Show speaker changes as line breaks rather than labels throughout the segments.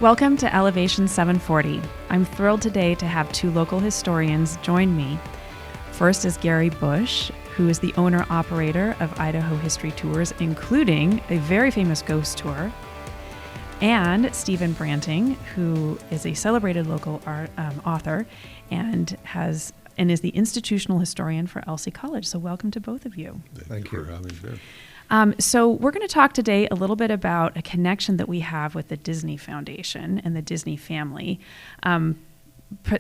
Welcome to Elevation 740. I'm thrilled today to have two local historians join me. First is Garry Bush, who is the owner-operator of Idaho History Tours, including a very famous ghost tour, and Stephen Branting, who is a celebrated local author and is the institutional historian for Elsie College. So welcome to both of you.
Thank you for having me here.
So we're going to talk today a little bit about a connection that we have with the Disney Foundation and the Disney family.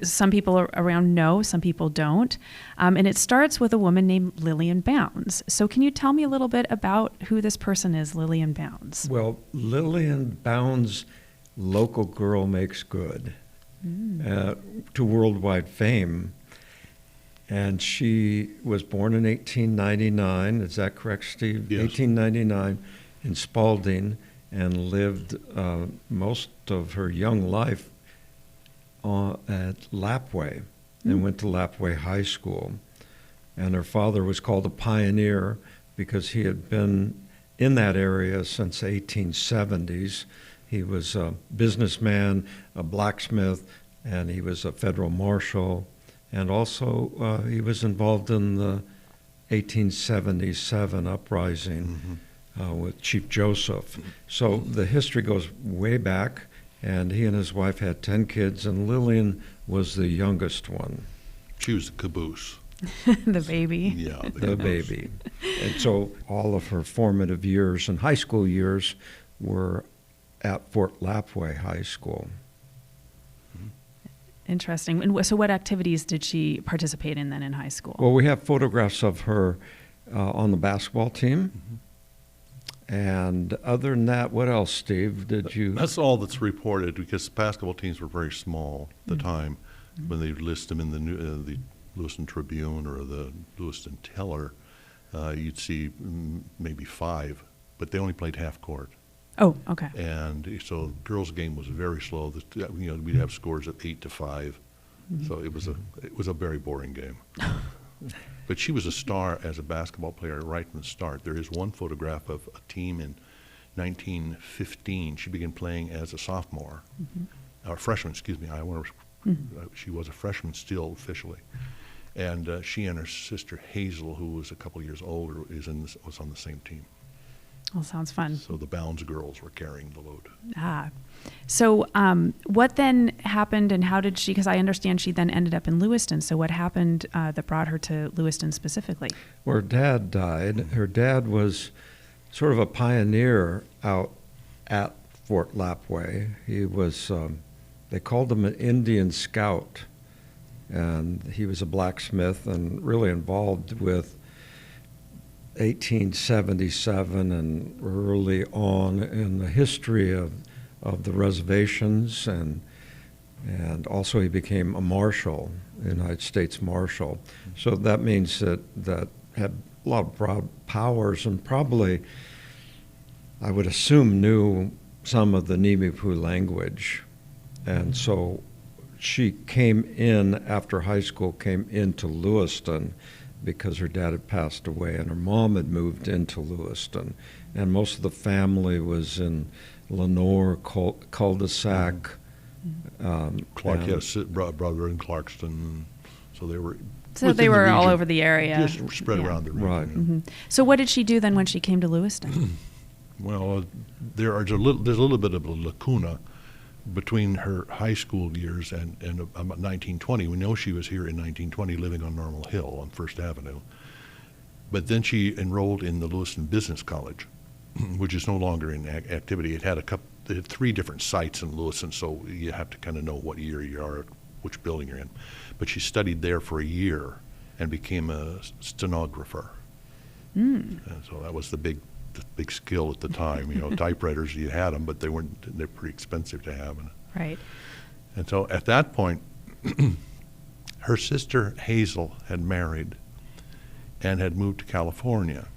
Some people around know, some people don't. And it starts with a woman named Lillian Bounds. So can you tell me a little bit about who this person is, Lillian Bounds?
Well, Lillian Bounds' Local Girl Makes Good to worldwide fame. And she was born in 1899, is that correct, Steve?
Yes.
1899 in Spalding, and lived most of her young life at Lapwai, and went to Lapwai High School. And her father was called a pioneer because he had been in that area since the 1870s. He was a businessman, a blacksmith, and he was a federal marshal. And also, he was involved in the 1877 uprising with Chief Joseph. So the history goes way back, and he and his wife had 10 kids, and Lillian was the youngest one.
She was the caboose.
The baby.
Yeah,
The baby. And so all of her formative years and high school years were at Fort Lapwai High School.
Interesting. And so what activities did she participate in then in high school?
Well, we have photographs of her on the basketball team. And other than that, what else, Steve? Did you?
That's all that's reported, because basketball teams were very small at the time. When they list them in the Lewiston Tribune or the Lewiston Teller, you'd see maybe 5, but they only played half court.
Oh, okay.
And so the girls' game was very slow. We'd have scores of 8-5. So it was a very boring game. But she was a star as a basketball player right from the start. There is one photograph of a team in 1915. She began playing as a sophomore, or freshman, excuse me. She was a freshman still officially. And she and her sister Hazel, who was a couple years older, was on the same team.
Well, sounds fun.
So the Bounds girls were carrying the load.
So what then happened, and how did she, because I understand she then ended up in Lewiston, so what happened that brought her to Lewiston specifically?
Well, her dad died. Her dad was sort of a pioneer out at Fort Lapwai. He was, they called him an Indian scout, and he was a blacksmith and really involved with 1877 and early on in the history of the reservations, and also he became a marshal, United States Marshal. So that means that had a lot of broad powers, and probably, I would assume, knew some of the Nimiipuu language. And so she came in, after high school, came into Lewiston, because her dad had passed away and her mom had moved into Lewiston. And most of the family was in Lenore, cul-de-sac.
Clark had a brother in Clarkston, so they were...
So they were all over the area.
Just spread around the region.
Right.
So what did she do then when she came to Lewiston?
Well, there's a little bit of a lacuna between her high school years and about 1920. We know she was here in 1920 living on Normal Hill on First Avenue. But then she enrolled in the Lewiston Business College, which is no longer in activity. It had 3 different sites in Lewiston, so you have to kind of know what year you are, which building you're in. But she studied there for a year and became a stenographer. And so that was the big skill at the time. Typewriters, you had them, but they're pretty expensive to have.
Right.
And so at that point, her sister Hazel had married and had moved to California.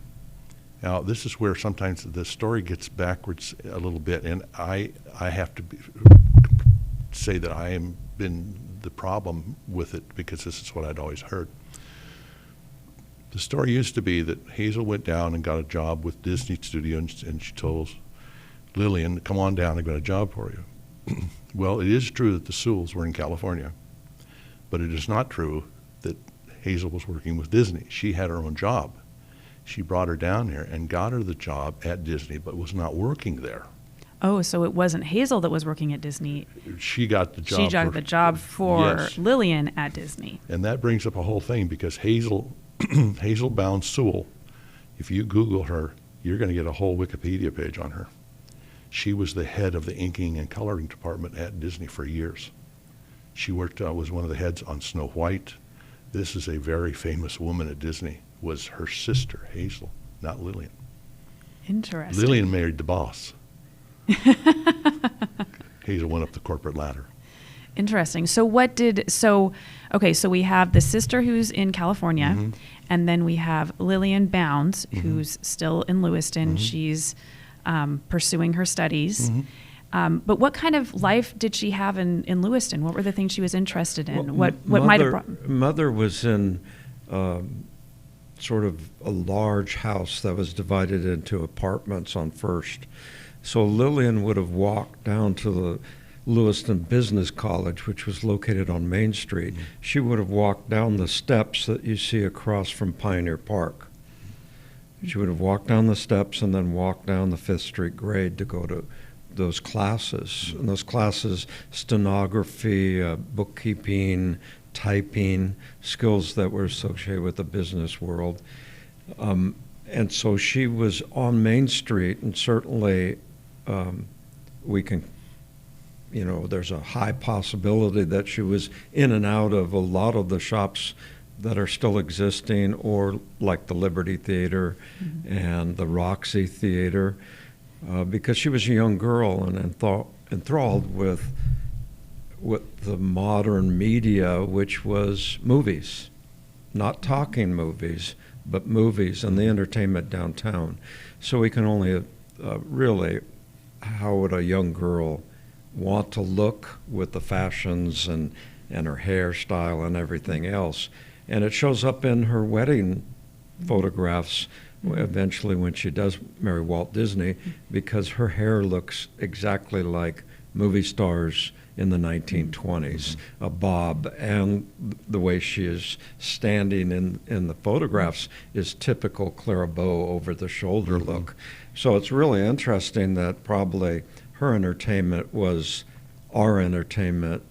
Now, this is where sometimes the story gets backwards a little bit, and I have to say that I am been the problem with it, because this is what I'd always heard. The story used to be that Hazel went down and got a job with Disney Studio, and she told Lillian, come on down, I've got a job for you. Well, it is true that the Sewells were in California, but it is not true that Hazel was working with Disney. She had her own job. She brought her down here and got her the job at Disney, but was not working there.
Oh, so it wasn't Hazel that was working at Disney.
She got the job.
She got the job for
yes.
Lillian at Disney.
And that brings up a whole thing, because Hazel Bounds Sewell, if you Google her, you're going to get a whole Wikipedia page on her. She was the head of the inking and coloring department at Disney for years. She worked was one of the heads on Snow White. This is a very famous woman at Disney. Was her sister Hazel, not Lillian.
Interesting.
Lillian married the boss. Hazel went up the corporate ladder.
Interesting. So okay, so we have the sister who's in California,
Mm-hmm.
and then we have Lillian Bounds, who's still in Lewiston.
Mm-hmm.
She's pursuing her studies.
Mm-hmm.
But what kind of life did she have in Lewiston? What were the things she was interested in?
Well,
what might have brought...
Mother was in sort of a large house that was divided into apartments on First. So Lillian would have walked down to the Lewiston Business College, which was located on Main Street. Mm-hmm. She would have walked down the steps that you see across from Pioneer Park. She would have walked down the steps and then walked down the 5th Street grade to go to those classes. And those classes, stenography, bookkeeping, typing, skills that were associated with the business world. And so she was on Main Street, and certainly we can, there's a high possibility that she was in and out of a lot of the shops that are still existing, or like the Liberty Theater and the Roxy Theater, because she was a young girl and enthralled with the modern media, which was movies, not talking movies, but movies and the entertainment downtown. So we can only really, how would a young girl want to look with the fashions and her hairstyle and everything else? And it shows up in her wedding photographs eventually when she does marry Walt Disney, because her hair looks exactly like movie stars in the 1920s, a bob, and the way she is standing in the photographs is typical Clara Bow over the shoulder look. So it's really interesting that probably her entertainment was our entertainment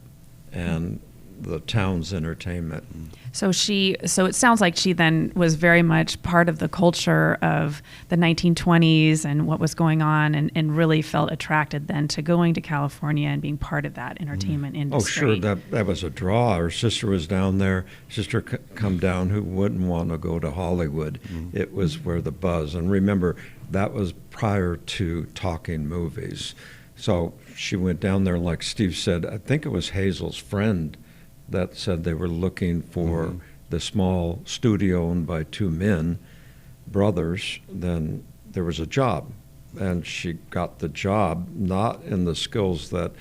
and the town's entertainment.
So it sounds like she then was very much part of the culture of the 1920s and what was going on, and really felt attracted then to going to California and being part of that entertainment industry.
Oh, sure, that was a draw. Her sister was down there. Sister come down, who wouldn't want to go to Hollywood? It was where the buzz. And remember, that was prior to talking movies. So she went down there, like Steve said, I think it was Hazel's friend that said they were looking for the small studio owned by two men, brothers. Then there was a job, and she got the job not in the skills that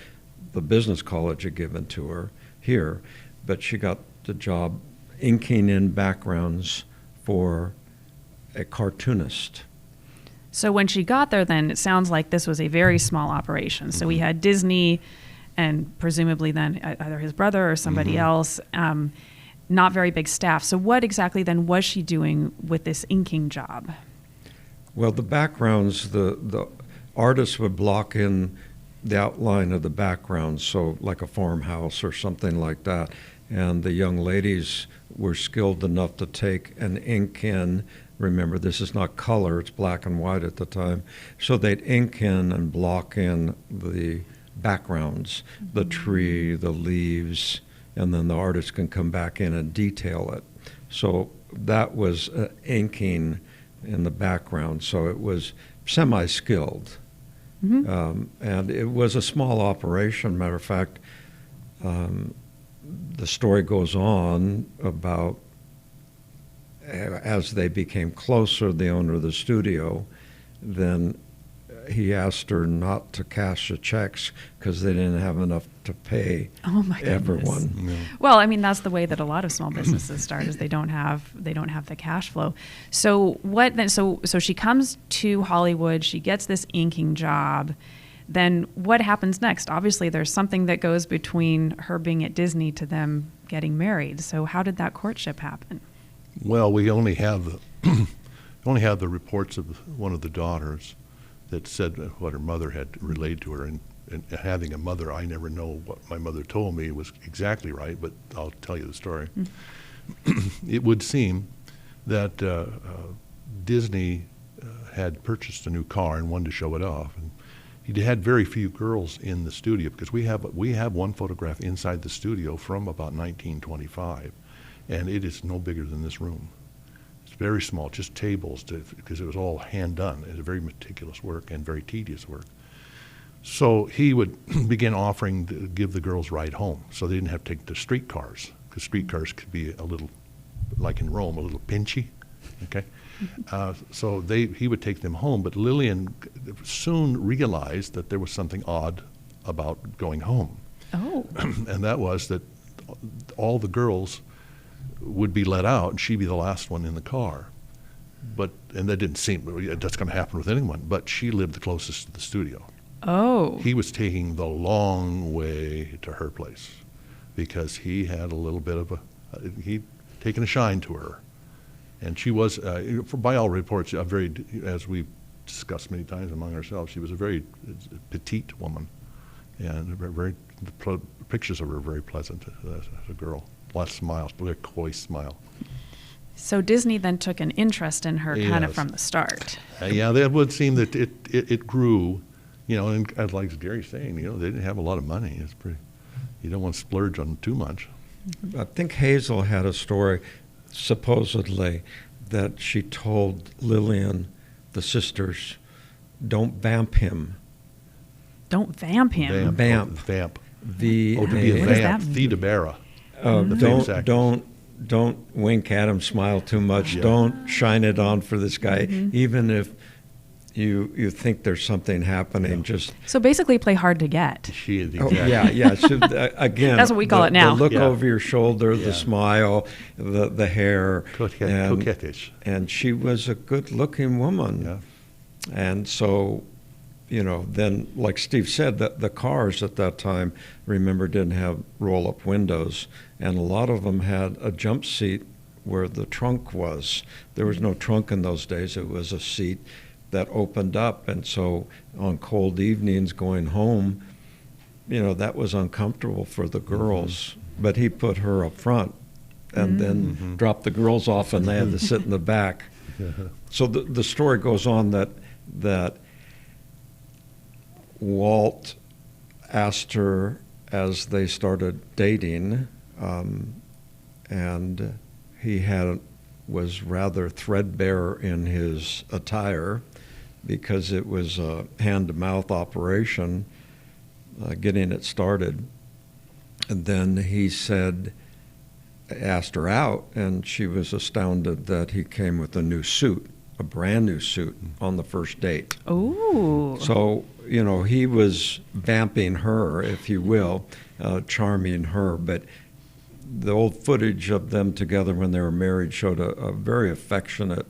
the business college had given to her here, but she got the job inking in backgrounds for a cartoonist.
So when she got there, then it sounds like this was a very small operation. So we had Disney, and presumably then either his brother or somebody else, not very big staff. So what exactly then was she doing with this inking job?
Well, the backgrounds, the artists would block in the outline of the background, so like a farmhouse or something like that. And the young ladies were skilled enough to take and ink in. Remember, this is not color, it's black and white at the time. So they'd ink in and block in the backgrounds, the tree, the leaves, and then the artist can come back in and detail it. So that was inking in the background. So it was semi-skilled. And it was a small operation. Matter of fact, the story goes on about as they became closer, the owner of the studio, then he asked her not to cash the checks because they didn't have enough to pay everyone.
Yeah.
Well, I mean, that's the way that a lot of small businesses start, is they don't have the cash flow. So what then? So she comes to Hollywood. She gets this inking job. then what happens next? Obviously, there's something that goes between her being at Disney to them getting married. So how did that courtship happen?
Well, we only have the only have the reports of one of the daughters that said what her mother had relayed to her. And having a mother, I never know what my mother told me was exactly right, but I'll tell you the story. It would seem that Disney had purchased a new car and wanted to show it off. And he had very few girls in the studio, because we have one photograph inside the studio from about 1925, and it is no bigger than this room. It's very small, just tables, because it was all hand done. It was very meticulous work and very tedious work. So he would begin offering to give the girls a ride home, so they didn't have to take the streetcars, because streetcars could be a little, like in Rome, a little pinchy. Okay, so he would take them home, but Lillian soon realized that there was something odd about going home.
Oh. And
that was that all the girls would be let out, and she'd be the last one in the car. And that didn't seem that's going to happen with anyone. But she lived the closest to the studio.
Oh.
He was taking the long way to her place, because he had a little bit of he'd taken a shine to her. And she was, by all reports, as we've discussed many times among ourselves, she was a very petite woman, and the pictures of her were very pleasant as a girl. Lots of smiles, very coy smile.
So Disney then took an interest in her kind of from the start.
Yeah, that would seem that it grew, and like Gary's saying, they didn't have a lot of money. It's pretty, you don't want to splurge on too much.
I think Hazel had a story, supposedly, that she told Lillian, the sisters, don't vamp him.
Don't vamp him?
Vamp.
Vamp.
V-A.
To be a
What does
vamp.
that mean?
Theda Bara.
Don't wink at him, smile too much.
Yeah.
Don't shine it on for this guy, even if you think there's something happening. Just
So basically play hard to get.
She is exactly.
yeah. So, again,
That's what we call it now.
The look
Yeah.
over your shoulder,
Yeah.
the smile, the hair,
Coquettish.
and she was a good-looking woman.
Yeah.
And so, then, like Steve said, the cars at that time, remember, didn't have roll-up windows, and a lot of them had a jump seat where the trunk was. There was no trunk in those days. It was a seat that opened up, and so on cold evenings going home, that was uncomfortable for the girls. But he put her up front and then dropped the girls off, and they had to sit in the back. So the story goes on that Walt asked her as they started dating, and he was rather threadbare in his attire, because it was a hand-to-mouth operation, getting it started. And then he asked her out, and she was astounded that he came with a new suit, a brand new suit, on the first date.
Oh.
So, he was vamping her, if you will, charming her. But the old footage of them together when they were married showed a very affectionate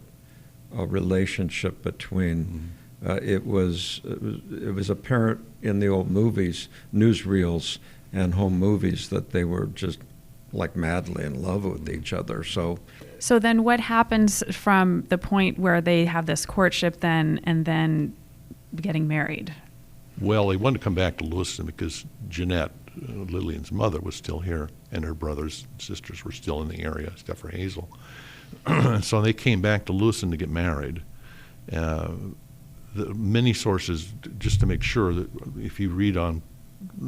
relationship between. It was apparent in the old movies, newsreels and home movies, that they were just like madly in love with each other. So
then what happens from the point where they have this courtship then and then getting married?
Well, they wanted to come back to Lewiston because Jeanette, Lillian's mother, was still here, and her brothers and sisters were still in the area, except for Hazel. So they came back to Lewiston to get married. Many sources, just to make sure that if you read on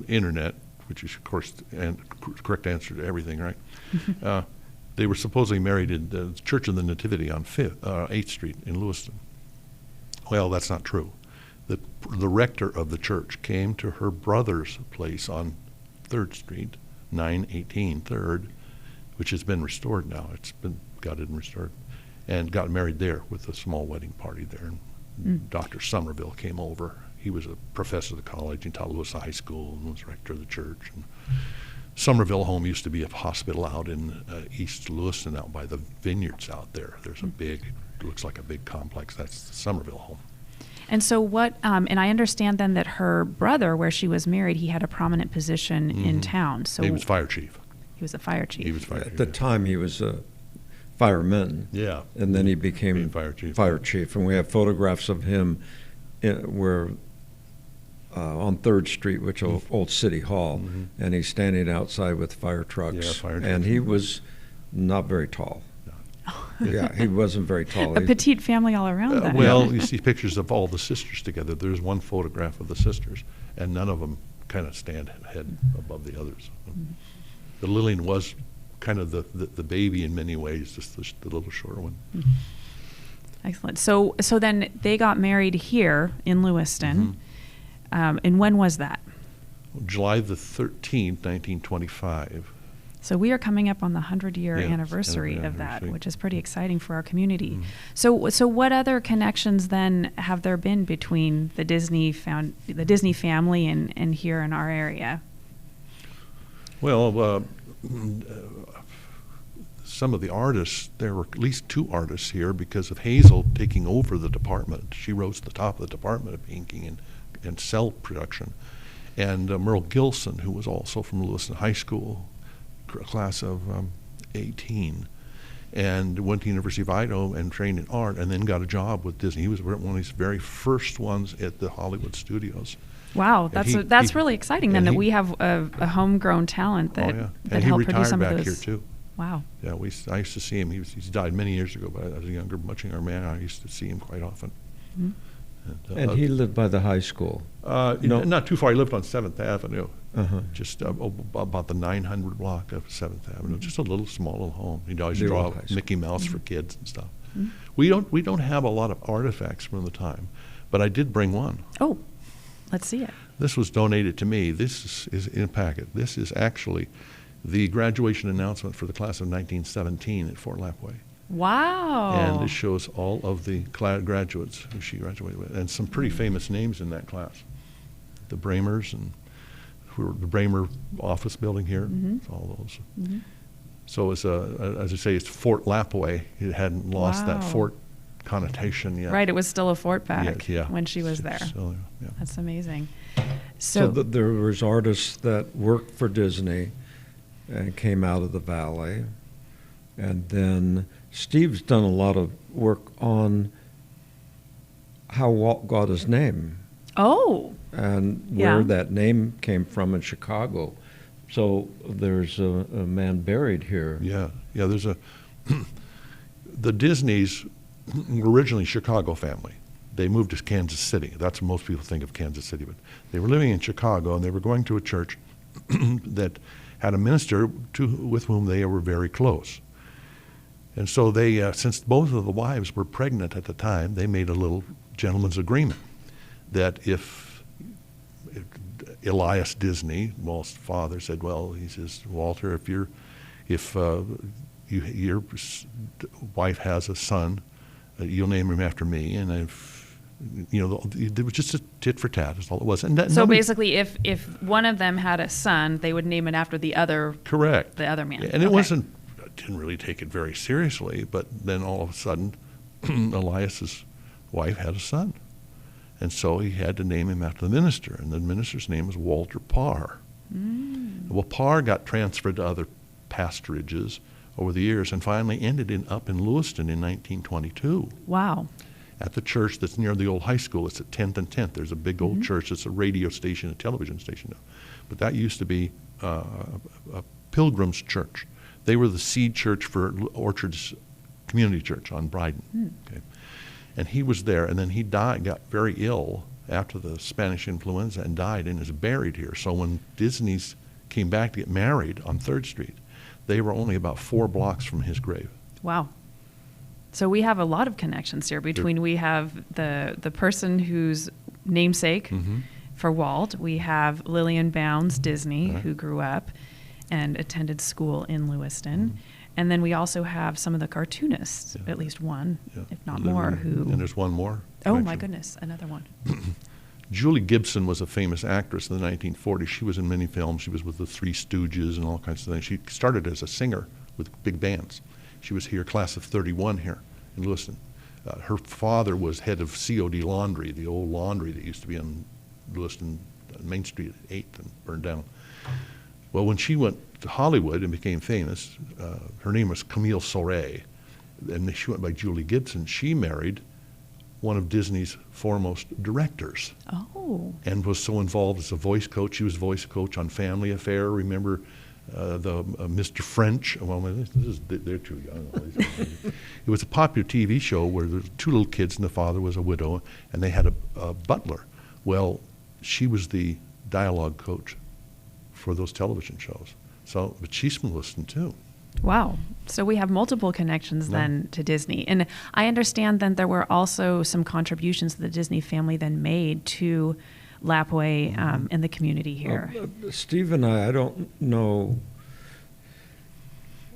internet, which is, of course, and correct answer to everything, right? They were supposedly married in the Church of the Nativity on 8th Street in Lewiston. Well, that's not true. The rector of the church came to her brother's place on 3rd Street, 918 3rd, which has been restored now. It's been gutted and restored, and got married there with a small wedding party there. And Dr. Somerville came over. He was a professor of the college. He taught Lewis High School and was rector of the church. And Somerville Home used to be a hospital out in East Lewiston, out by the vineyards out there. There's a big, looks like a big complex. That's the Somerville Home.
And so what, and I understand then that her brother, where she was married, he had a prominent position in town. So
He was fire chief.
He was a fire chief.
He was fire chief.
At the time, he was a fireman.
Yeah.
And then he became
Being fire chief.
And we have photographs of him where on 3rd Street, which is old City Hall, and he's standing outside with fire trucks.
Yeah, fire
and
trucks.
he was not very tall. Yeah, he wasn't very tall.
A petite family all around then.
Well, you see pictures of all the sisters together. There's one photograph of the sisters, and none of them kind of stand head above the others. The Lillian was kind of the baby in many ways, just the little shorter one.
Excellent. So then they got married here in Lewiston. And when was that?
July the 13th, 1925.
So we are coming up on the 100-year
Yeah, anniversary.
of that, which is pretty exciting for our community. So what other connections then have there been between the Disney family and here in our area?
Well, some of the artists, there were at least 2 artists here because of Hazel taking over the department. She rose to the top of the department of inking and cell production. And Merle Gilson, who was also from Lewiston High School, class of 18, and went to University of Idaho and trained in art, and then got a job with Disney. He was one of his very first ones at the Hollywood studios.
Wow, that's really exciting then that we have a homegrown talent that helped produce some of those.
And he retired back here too.
Wow.
Yeah, I used to see him. He's died many years ago, but as a much younger man, I used to see him quite often.
And he lived by the high school.
No. Not too far. He lived on 7th Avenue,
just
about the 900 block of 7th Avenue. Just a small little home. He'd always draw Mickey Mouse for kids and stuff. We don't have a lot of artifacts from the time, but I did bring one.
Oh, let's see it.
This was donated to me. This is in a packet. This is actually the graduation announcement for the class of 1917 at Fort Lapwai.
Wow.
And it shows all of the graduates who she graduated with, and some pretty famous names in that class. The Bramers, and who were the Bramer office building here, all those. So it's as I say, it's Fort Lapwai. It hadn't lost that fort connotation yet.
Right, it was still a fort back
Yeah.
when she was there.
So, yeah.
That's amazing.
So there was artists that worked for Disney and came out of the Valley, and then Steve's done a lot of work on how Walt got his name.
Oh.
And where that name came from in Chicago. So there's a man buried here.
Yeah. There's the Disneys were originally a Chicago family. They moved to Kansas City. That's what most people think of Kansas City. But they were living in Chicago, and they were going to a church that had a minister with whom they were very close. And so they, since both of the wives were pregnant at the time, they made a little gentleman's agreement that if Elias Disney, Walt's father, said, "Well," he says, "Walter, if your wife has a son, you'll name him after me." And it was just a tit for tat. That's all it was. And
so basically, if one of them had a son, they would name it after the other.
Correct.
The other man.
And it wasn't. Didn't really take it very seriously, but then all of a sudden, Elias's wife had a son, and so he had to name him after the minister, and the minister's name was Walter Parr. Well, Parr got transferred to other pastorages over the years, and finally ended up in Lewiston in 1922.
Wow.
At the church that's near the old high school. It's at 10th and 10th. There's a big old church. It's a radio station, a television station now. But that used to be a Pilgrim's church. They were the seed church for Orchard's Community Church on Bryden. Okay. And he was there, and then he died, got very ill after the Spanish influenza and died, and is buried here. So when Disney's came back to get married on 3rd Street, they were only about 4 blocks from his grave.
Wow. So we have a lot of connections here between, we have the person whose namesake for Walt, we have Lillian Bounds Disney, who grew up and attended school in Lewiston. And then we also have some of the cartoonists, at least one, if not more, who...
And there's one more.
Oh, my goodness, another one.
Julie Gibson was a famous actress in the 1940s. She was in many films. She was with the Three Stooges and all kinds of things. She started as a singer with big bands. She was here, class of 31 here in Lewiston. Her father was head of COD Laundry, the old laundry that used to be on Lewiston Main Street at 8th and burned down. Well, when she went to Hollywood and became famous, her name was Camille Soray, and she went by Julie Gibson. She married one of Disney's foremost directors.
Oh.
And was so involved as a voice coach. She was voice coach on Family Affair. Remember the Mr. French? Well, they're too young. It was a popular TV show where there were two little kids and the father was a widow, and they had a butler. Well, she was the dialogue coach for those television shows. So, but she's from Lewiston too.
Wow. So we have multiple connections then to Disney. And I understand then there were also some contributions the Disney family then made to Lapwai and the community here.
Steve and I don't know.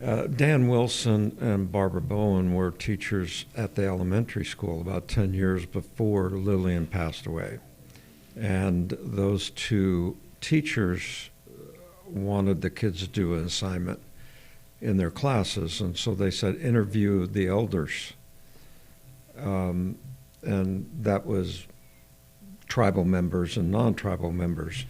Dan Wilson and Barbara Bowen were teachers at the elementary school about 10 years before Lillian passed away. And those two teachers wanted the kids to do an assignment in their classes, and so they said, interview the elders. And that was tribal members and non-tribal members.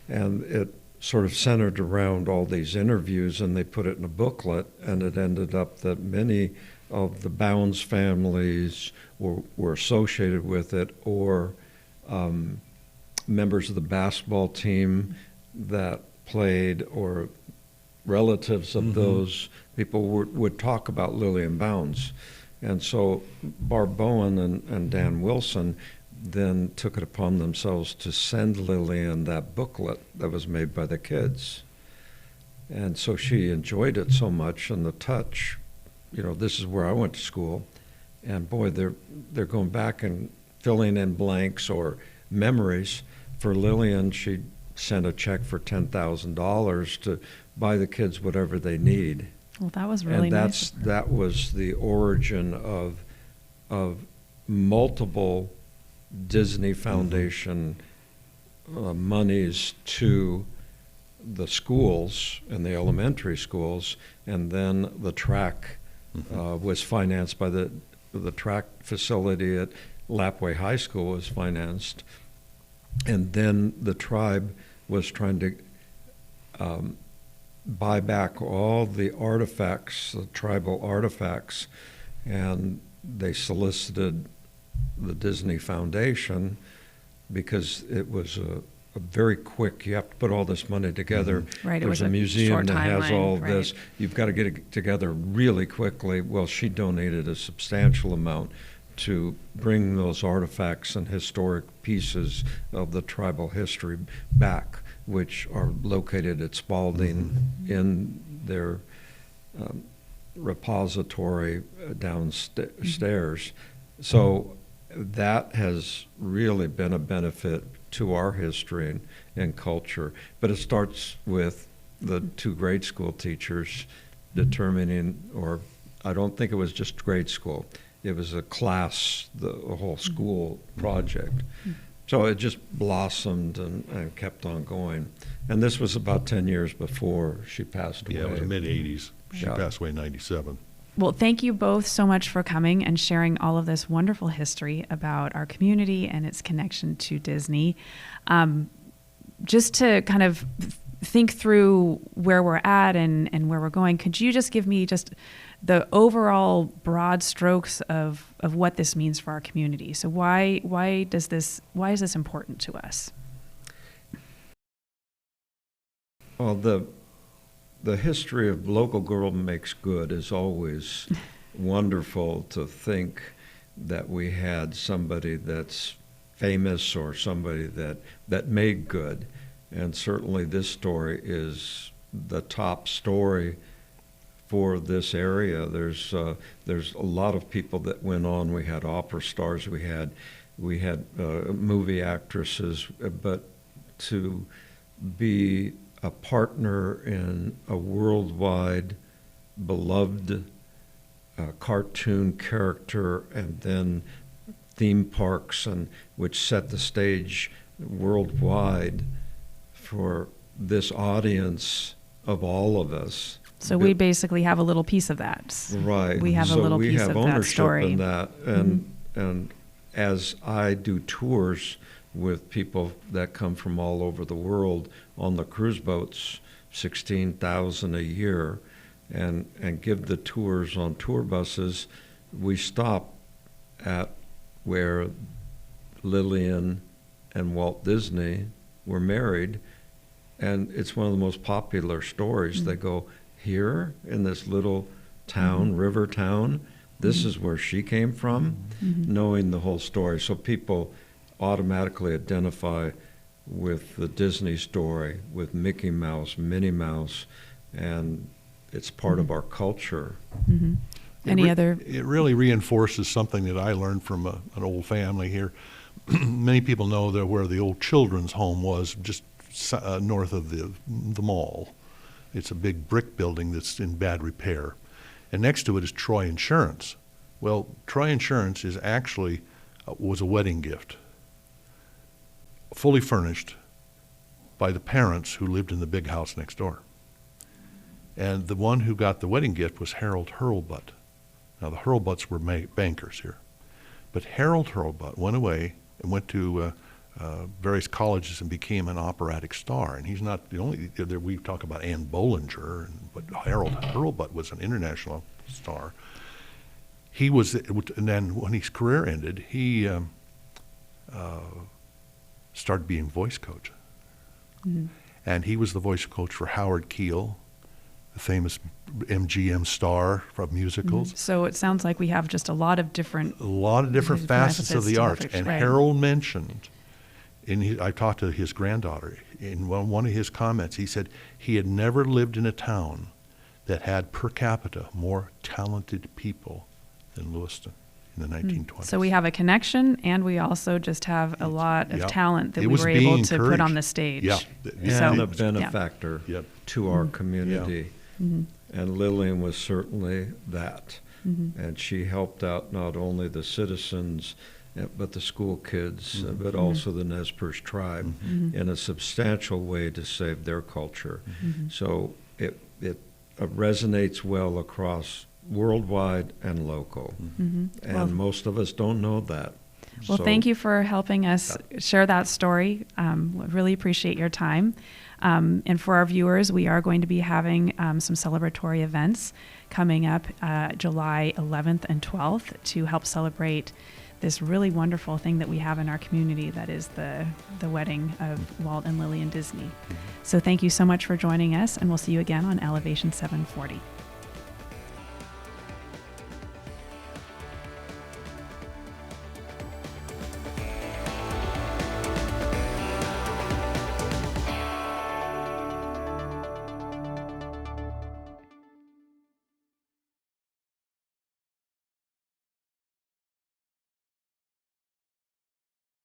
And it sort of centered around all these interviews, and they put it in a booklet, and it ended up that many of the Bounds families were associated with it, or members of the basketball team that played, or relatives of those people would talk about Lillian Bounds. And so Barb Bowen and Dan Wilson then took it upon themselves to send Lillian that booklet that was made by the kids. And so she enjoyed it so much, and the touch, this is where I went to school, and boy, they're going back and filling in blanks or memories. For Lillian, she sent a check for $10,000 to buy the kids whatever they need.
Well, that was really nice.
And that was the origin of multiple Disney Foundation monies to the schools and the elementary schools, and then the track was financed by the track facility at Lapwai High School was financed, and then the tribe was trying to buy back all the artifacts, the tribal artifacts, and they solicited the Disney Foundation because it was a very quick, you have to put all this money together.
Right, it
There's
was
a museum that has all of
right.
this. You've got to get it together really quickly. Well, she donated a substantial amount to bring those artifacts and historic pieces of the tribal history back, which are located at Spalding in their repository downstairs. So that has really been a benefit to our history and culture. But it starts with the two grade school teachers determining, or I don't think it was just grade school, it was a class, the whole school project. So it just blossomed and kept on going. And this was about 10 years before she passed away.
Yeah, it was mid-'80s. She passed away in 97.
Well, thank you both so much for coming and sharing all of this wonderful history about our community and its connection to Disney. Just to kind of think through where we're at and where we're going, could you just give me just the overall broad strokes of what this means for our community? So why is this important to us?
Well, the history of local girl makes good is always wonderful to think that we had somebody that's famous or somebody that made good. And certainly this story is the top story for this area. There's a lot of people that went on. We had opera stars, we had movie actresses, but to be a partner in a worldwide beloved cartoon character, and then theme parks, and which set the stage worldwide for this audience of all of us.
So we basically have a little piece of that.
Right.
We have a little piece of that
we have ownership
story.
in that. And as I do tours with people that come from all over the world on the cruise boats, 16,000 a year, and give the tours on tour buses, we stop at where Lillian and Walt Disney were married, and it's one of the most popular stories. They go, here in this little town, river town, this is where she came from, knowing the whole story. So people automatically identify with the Disney story, with Mickey Mouse, Minnie Mouse, and it's part of our culture.
It really reinforces something that I learned from an old family here. Many people know that where the old children's home was, just north of the mall. It's a big brick building that's in bad repair. And next to it is Troy Insurance. Well, Troy Insurance is actually was a wedding gift, fully furnished by the parents who lived in the big house next door. And the one who got the wedding gift was Harold Hurlbut. Now, the Hurlbuts were bankers here. But Harold Hurlbut went away and went to various colleges and became an operatic star. And he's not the only, we talk about Anne Bollinger, but Harold Hurlbut was an international star. He was, and then when his career ended, he started being voice coach. And he was the voice coach for Howard Keel, the famous MGM star from musicals.
So it sounds like we have just a lot of different
facets of the arts. And
right.
Harold mentioned, I talked to his granddaughter, in one of his comments, he said he had never lived in a town that had per capita more talented people than Lewiston in the 1920s.
So we have a connection, and we also just have a lot of talent that we were
being
able to put on the stage.
Yeah.
And a benefactor to our community.
Mm-hmm.
And Lillian was certainly that. And she helped out not only the citizens, but the school kids, but also the Nez Perce tribe in a substantial way to save their culture. So it resonates well across worldwide and local. And most of us don't know that.
Well, thank you for helping us share that story. We really appreciate your time. And for our viewers, we are going to be having some celebratory events coming up July 11th and 12th to help celebrate this really wonderful thing that we have in our community, that is the wedding of Walt and Lillian Disney. So thank you so much for joining us, and we'll see you again on Elevation 740.